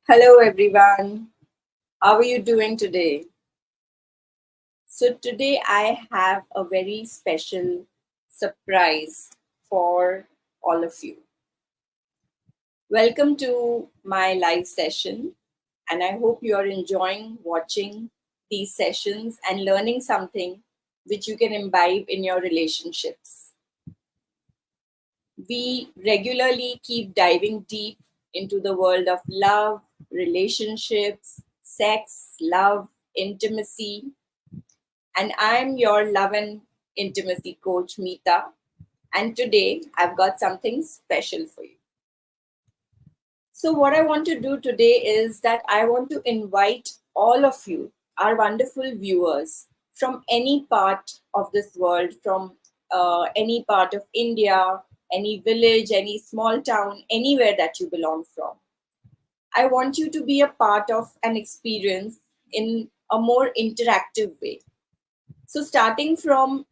Hello, everyone. How are you doing today? So, today I have a very special surprise for all of you. Welcome to my live session, and I hope you are enjoying watching these sessions and learning something which you can imbibe in your relationships. We regularly keep diving deep into the world of love, relationships, sex, love, intimacy, and I'm your love and intimacy coach, Meeta. And today I've got something special for you. So, what I want to do today is that I want to invite all of you, our wonderful viewers, from any part of this world, from any part of India, any village, any small town, anywhere that you belong from. I want you to be a part of an experience in a more interactive way. So, starting from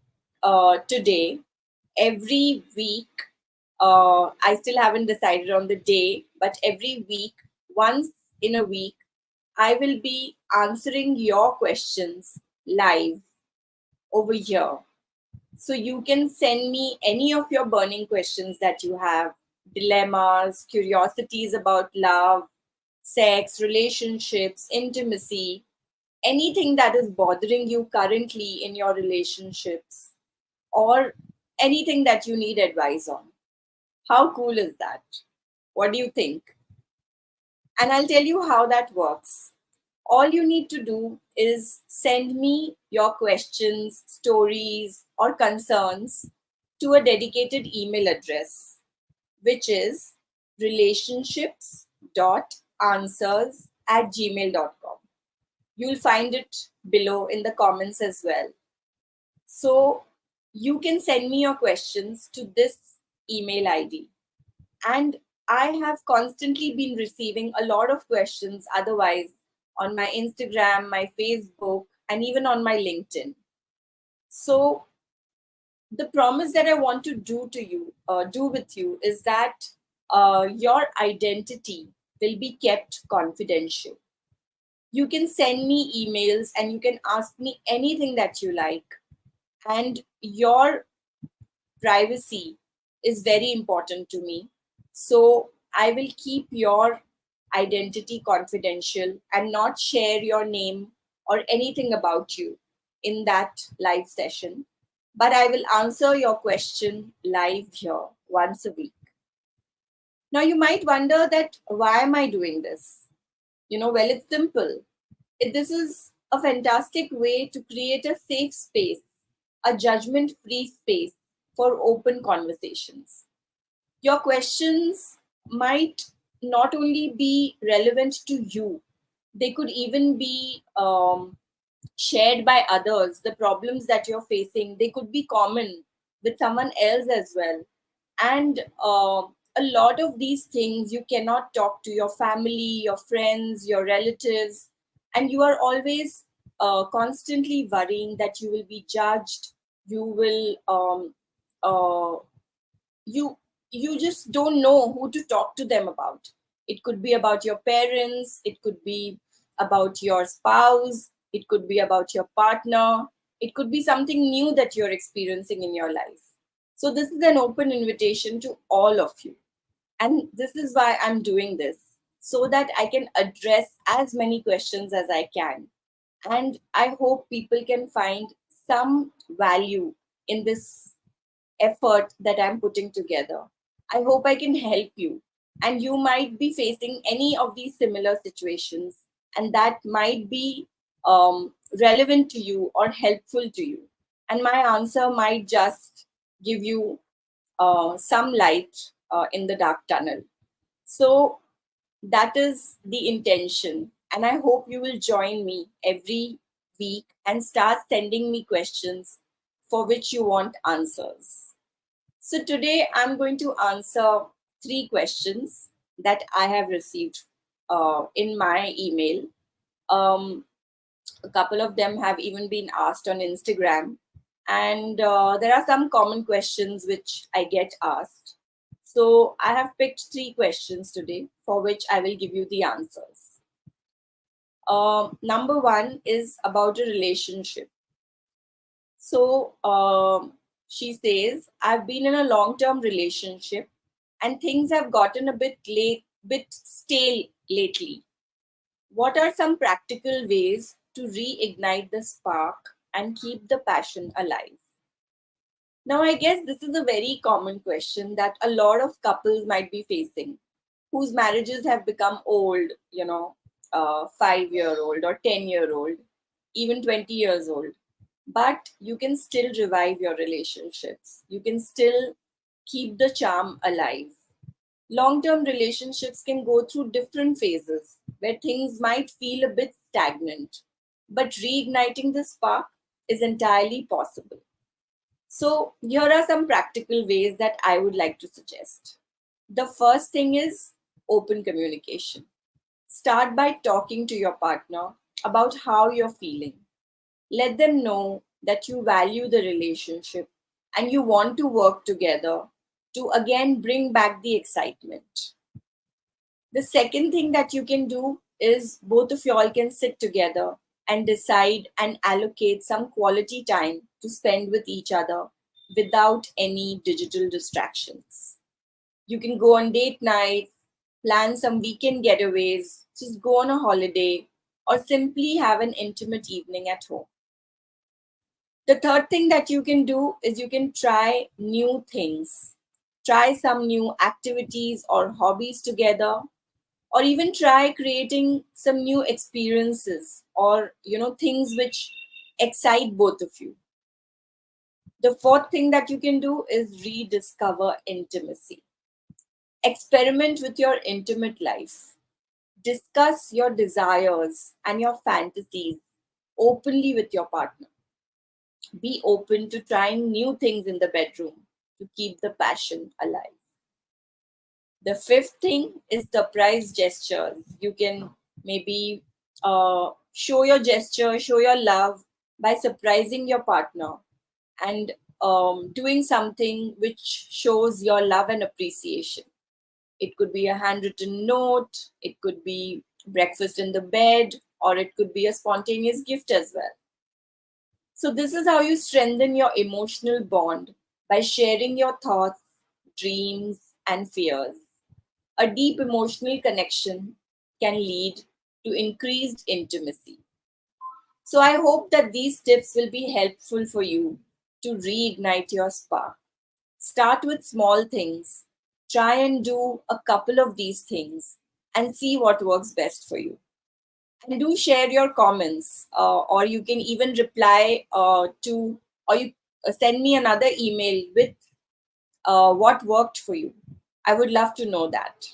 today, every week, I still haven't decided on the day, but every week, once in a week, I will be answering your questions live over here. So, you can send me any of your burning questions that you have, dilemmas, curiosities about love, sex, relationships, intimacy, anything that is bothering you currently in your relationships, or anything that you need advice on. How cool is that? What do you think? And I'll tell you how that works. All you need to do is send me your questions, stories, or concerns to a dedicated email address, which is relationships.answers@gmail.com. You'll find it below in the comments as well. So you can send me your questions to this email ID. And I have constantly been receiving a lot of questions otherwise on my Instagram, my Facebook, and even on my LinkedIn. So the promise that I want to do with you, is that your identity will be kept confidential. You can send me emails and you can ask me anything that you like, and your privacy is very important to me. So I will keep your identity confidential and not share your name or anything about you in that live session. But I will answer your question live here once a week. Now, you might wonder that why am I doing this? Well, it's simple. This is a fantastic way to create a safe space, a judgment free space for open conversations. Your questions might not only be relevant to you, they could even be shared by others. The problems that you're facing, they could be common with someone else as well. And a lot of these things you cannot talk to your family, your friends, your relatives, and you are always constantly worrying that you will be judged. You will uh, you you just don't know who to talk to them about. It could be about your parents, it could be about your spouse, it could be about your partner, it could be something new that you're experiencing in your life. So this is an open invitation to all of you, and this is why I'm doing this, so that I can address as many questions as I can. And I hope people can find some value in this effort that I'm putting together. I hope I can help you. And you might be facing any of these similar situations, and that might be relevant to you or helpful to you. And my answer might just give you some light in the dark tunnel. So that is the intention. And I hope you will join me every week and start sending me questions for which you want answers. So today I'm going to answer three questions that I have received in my email. Um, a couple of them have even been asked on Instagram, and there are some common questions which I get asked. So I have picked three questions today for which I will give you the answers. Number one is about a relationship. So she says, I've been in a long term relationship and things have gotten a bit stale lately. What are some practical ways to reignite the spark and keep the passion alive? Now, I guess this is a very common question that a lot of couples might be facing whose marriages have become old, 5-year old or 10-year old, even 20 years old. But you can still revive your relationships. You can still keep the charm alive. Long term relationships can go through different phases where things might feel a bit stagnant, but reigniting the spark is entirely possible. So, here are some practical ways that I would like to suggest. The first thing is open communication. Start by talking to your partner about how you're feeling. Let them know that you value the relationship and you want to work together to again bring back the excitement. The second thing that you can do is both of y'all can sit together and decide and allocate some quality time to spend with each other without any digital distractions. You can go on date nights, plan some weekend getaways, just go on a holiday, or simply have an intimate evening at home. The third thing that you can do is you can try new things. Try some new activities or hobbies together, or even try creating some new experiences or things which excite both of you. The fourth thing that you can do is rediscover intimacy. Experiment with your intimate life. Discuss your desires and your fantasies openly with your partner. Be open to trying new things in the bedroom to keep the passion alive. The fifth thing is surprise gestures. You can maybe show your gesture, show your love by surprising your partner and doing something which shows your love and appreciation. It could be a handwritten note, it could be breakfast in the bed, or it could be a spontaneous gift as well. So, this is how you strengthen your emotional bond by sharing your thoughts, dreams, and fears. A deep emotional connection can lead to increased intimacy. So, I hope that these tips will be helpful for you to reignite your spark. Start with small things, try and do a couple of these things, and see what works best for you. And do share your comments, or you can even reply to, or you send me another email with what worked for you. I would love to know that.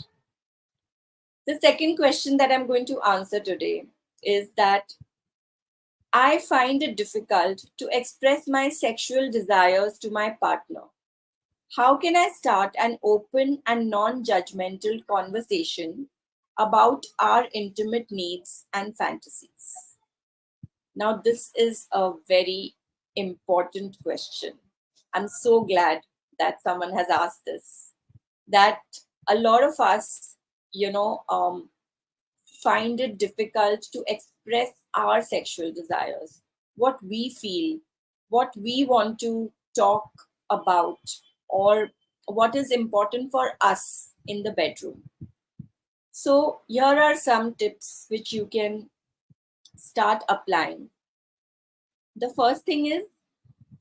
The second question that I'm going to answer today is that I find it difficult to express my sexual desires to my partner. How can I start an open and non judgmental conversation about our intimate needs and fantasies? Now, this is a very important question. I'm so glad that someone has asked this. That a lot of us, find it difficult to express our sexual desires, what we feel, what we want to talk about, or what is important for us in the bedroom. So, here are some tips which you can start applying. The first thing is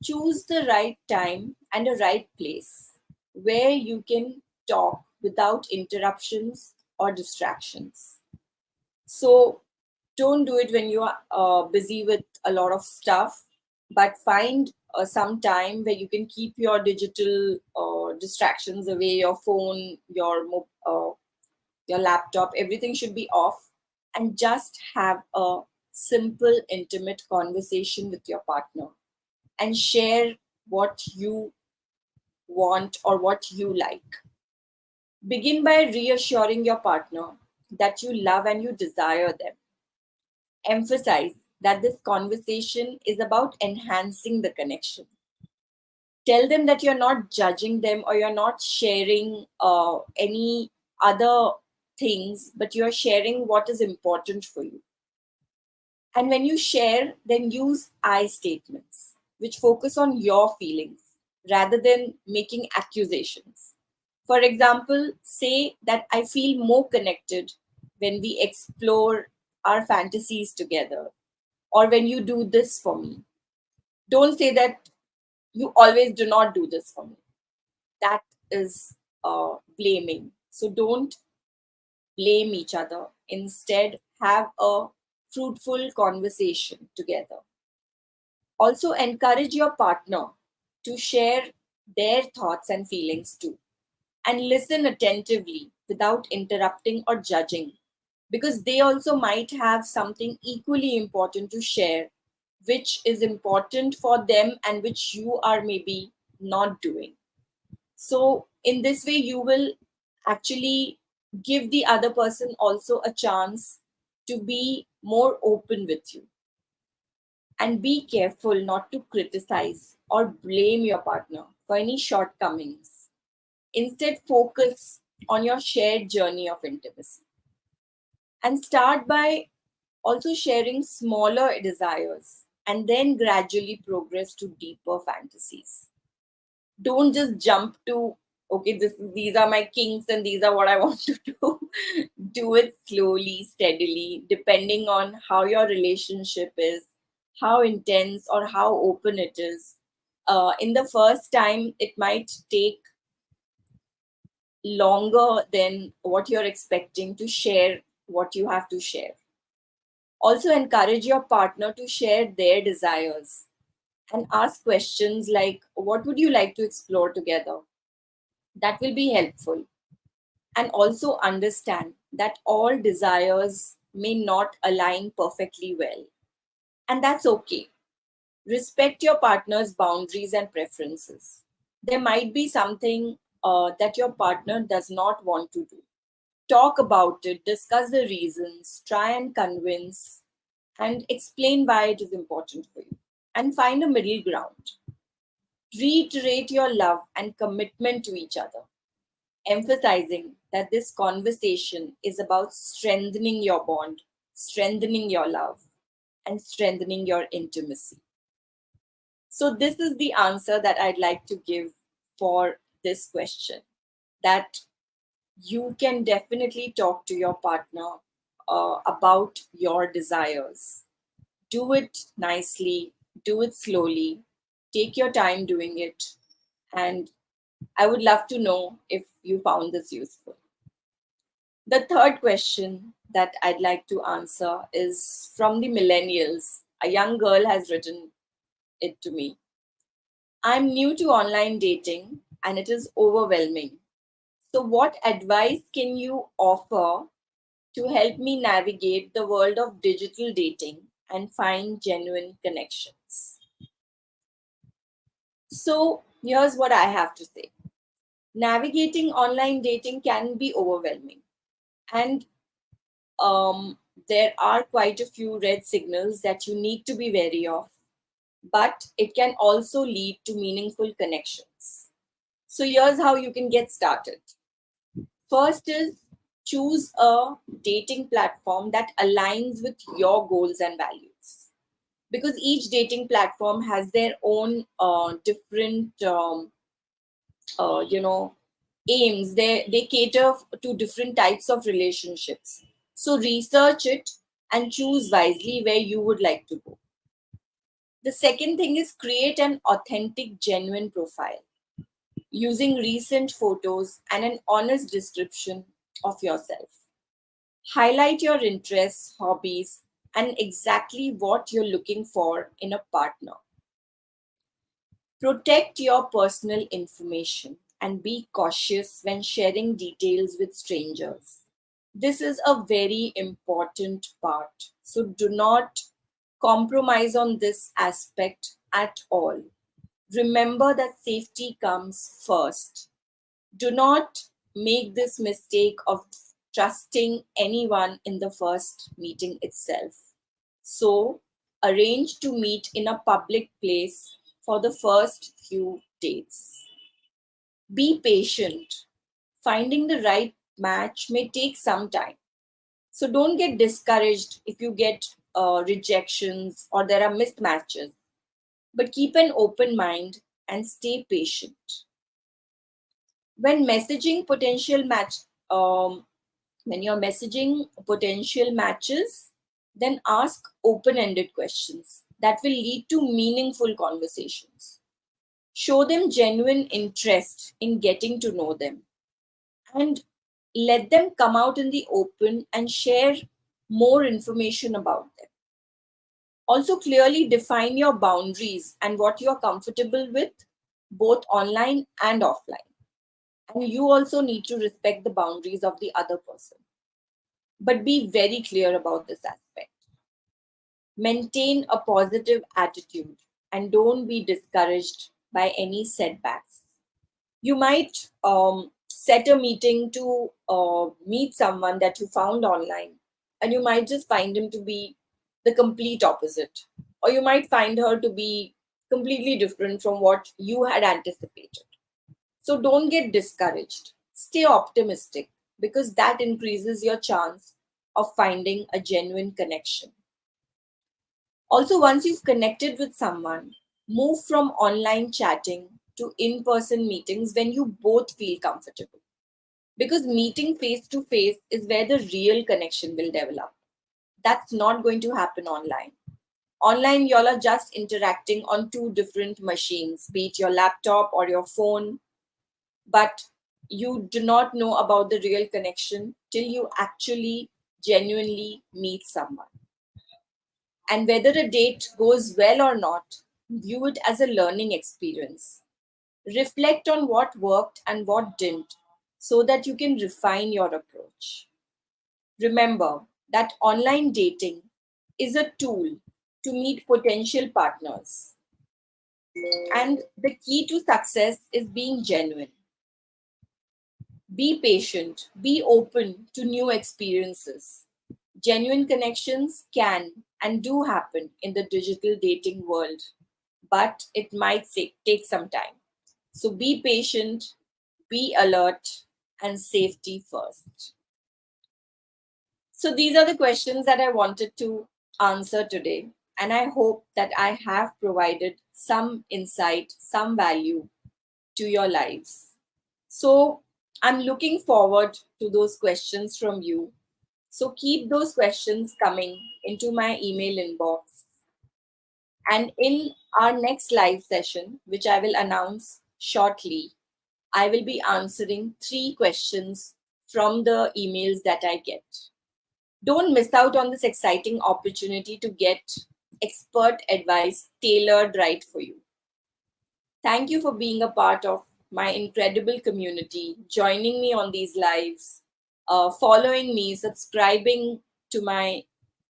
choose the right time and a right place where you can talk without interruptions or distractions. So don't do it when you are busy with a lot of stuff, but find some time where you can keep your digital distractions away, your phone, your laptop, everything should be off, and just have a simple, intimate conversation with your partner and share what you want or what you like. Begin by reassuring your partner that you love and you desire them. Emphasize that this conversation is about enhancing the connection. Tell them that you're not judging them or you're not sharing any other things, but you're sharing what is important for you. And when you share, then use I statements, which focus on your feelings rather than making accusations. For example, say that I feel more connected when we explore our fantasies together, or when you do this for me. Don't say that you always do not do this for me. That is blaming. So don't blame each other. Instead, have a fruitful conversation together. Also, encourage your partner to share their thoughts and feelings too, and listen attentively without interrupting or judging, because they also might have something equally important to share, which is important for them and which you are maybe not doing. So, in this way, you will actually give the other person also a chance to be more open with you. And be careful not to criticize or blame your partner for any shortcomings. Instead, focus on your shared journey of intimacy. And start by also sharing smaller desires and then gradually progress to deeper fantasies. Don't just jump to, okay, these are my kinks and these are what I want to do. Do it slowly, steadily, depending on how your relationship is, how intense or how open it is. In the first time, it might take longer than what you're expecting to share what you have to share. Also, encourage your partner to share their desires and ask questions like, what would you like to explore together? That will be helpful. And also understand that all desires may not align perfectly well. And that's okay. Respect your partner's boundaries and preferences. There might be something that your partner does not want to do. Talk about it, discuss the reasons, try and convince, and explain why it is important for you. And find a middle ground. Reiterate your love and commitment to each other, emphasizing that this conversation is about strengthening your bond, strengthening your love, and strengthening your intimacy. So, this is the answer that I'd like to give for this question, that you can definitely talk to your partner about your desires. Do it nicely, do it slowly, take your time doing it, and I would love to know if you found this useful. The third question that I'd like to answer is from the millennials. A young girl has written it to me. I'm new to online dating and it is overwhelming. So, what advice can you offer to help me navigate the world of digital dating and find genuine connections? So, here's what I have to say. Navigating online dating can be overwhelming, and um, there are quite a few red signals that you need to be wary of, but it can also lead to meaningful connections. So, here's how you can get started. First is, choose a dating platform that aligns with your goals and values. Because each dating platform has their own different, you know, aims. They cater to different types of relationships. So research it and choose wisely where you would like to go. The second thing is, create an authentic, genuine profile using recent photos and an honest description of yourself. Highlight your interests, hobbies, and exactly what you're looking for in a partner. Protect your personal information and be cautious when sharing details with strangers. This is a very important part. So do not compromise on this aspect at all. Remember that safety comes first. Do not make this mistake of trusting anyone in the first meeting itself. So, arrange to meet in a public place for the first few dates. Be patient. Finding the right match may take some time. So don't get discouraged if you get rejections or there are mismatches. But keep an open mind and stay patient. When messaging potential match, um, when you're messaging potential matches, then ask open-ended questions that will lead to meaningful conversations. Show them genuine interest in getting to know them and let them come out in the open and share more information about them. Also, clearly define your boundaries and what you're comfortable with, both online and offline. And you also need to respect the boundaries of the other person. But be very clear about this aspect. Maintain a positive attitude and don't be discouraged by any setbacks. You might set a meeting to meet someone that you found online, and you might just find him to be the complete opposite, or you might find her to be completely different from what you had anticipated. So don't get discouraged. Stay optimistic because that increases your chance of finding a genuine connection. Also, once you've connected with someone, move from online chatting to in person meetings when you both feel comfortable. Because meeting face to face is where the real connection will develop. That's not going to happen online. Online, y'all are just interacting on two different machines, be it your laptop or your phone, but you do not know about the real connection till you actually genuinely meet someone. And whether a date goes well or not, view it as a learning experience. Reflect on what worked and what didn't so that you can refine your approach. Remember that online dating is a tool to meet potential partners. And the key to success is being genuine. Be patient, be open to new experiences. Genuine connections can and do happen in the digital dating world, but it might take some time. So be patient, be alert, and safety first. So these are the questions that I wanted to answer today. And I hope that I have provided some insight, some value to your lives. So I'm looking forward to those questions from you. So keep those questions coming into my email inbox. And in our next live session, which I will announce shortly, I will be answering 3 questions from the emails that I get. Don't miss out on this exciting opportunity to get expert advice tailored right for you. Thank you for being a part of my incredible community, joining me on these lives, following me, subscribing to my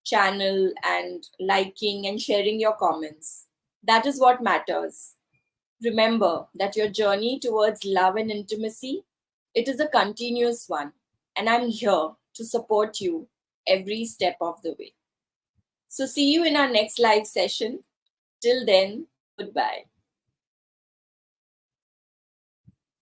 channel, and liking and sharing your comments. That is what matters. Remember that your journey towards love and intimacy, it is a continuous one, and I'm here to support you every step of the way. So see you in our next live session. Till then, goodbye.